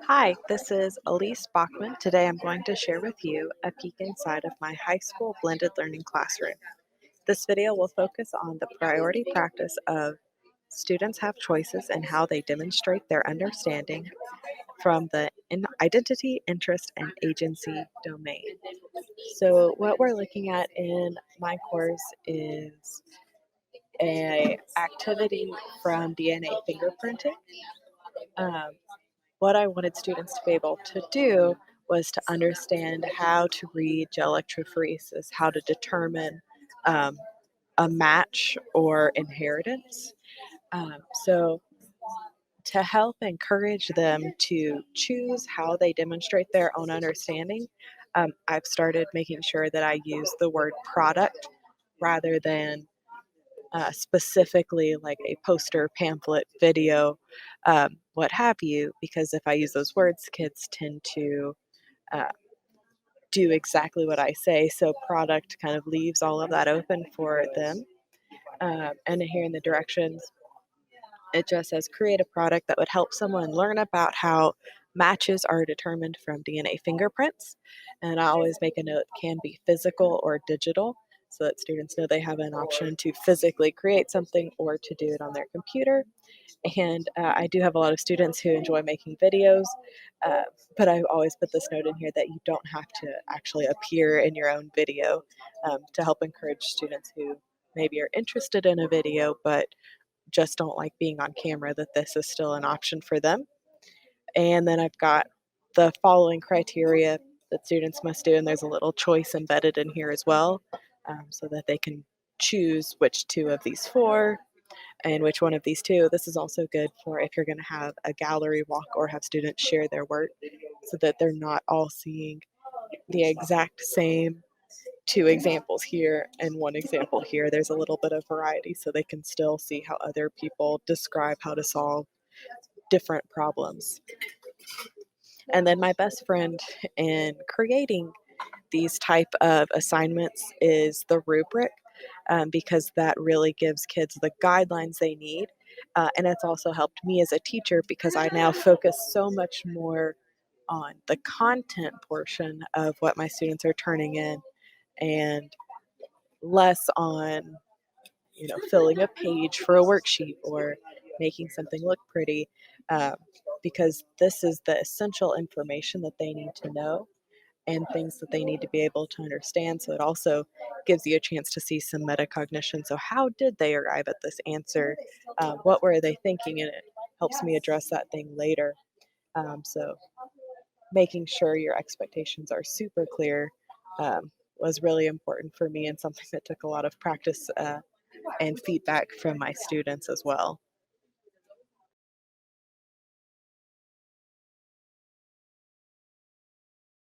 Hi, this is Elise Bachman. Today I'm going to share with you a peek inside of my high school blended learning classroom. This video will focus on the priority practice of students have choices and how they demonstrate their understanding from the identity, interest, and agency domain. So what we're looking at in my course is a activity from DNA fingerprinting. Um, what I wanted students to be able to do was to understand how to read gel electrophoresis, how to determine um, a match or inheritance. So, to help encourage them to choose how they demonstrate their own understanding, I've started making sure that I use the word product rather than specifically like a poster, pamphlet, video, what have you, because if I use those words, kids tend to uh, do exactly what I say. So, product kind of leaves all of that open for them. And here in the directions, it just says create a product that would help someone learn about how matches are determined from DNA fingerprints. And I always make a note can be physical or digital so that students know they have an option to physically create something or to do it on their computer. And I do have a lot of students who enjoy making videos, uh, but I always put this note in here that you don't have to actually appear in your own video to help encourage students who maybe are interested in a video but just don't like being on camera, that this is still an option for them. And then I've got the following criteria that students must do, and there's a little choice embedded in here as well, so that they can choose which two of these four and which one of these two. This is also good for if you're going to have a gallery walk or have students share their work so that they're not all seeing the exact same two examples here and one example here. There's a little bit of variety so they can still see how other people describe how to solve different problems. And then my best friend in creating these type of assignments is the rubric, because that really gives kids the guidelines they need. And it's also helped me as a teacher because I now focus so much more on the content portion of what my students are turning in and less on filling a page for a worksheet or making something look pretty, um, because this is the essential information that they need to know and things that they need to be able to understand. So it also gives you a chance to see some metacognition. So, how did they arrive at this answer? What were they thinking? And it helps me address that thing later. So, making sure your expectations are super clear was really important for me and something that took a lot of practice and feedback from my students as well.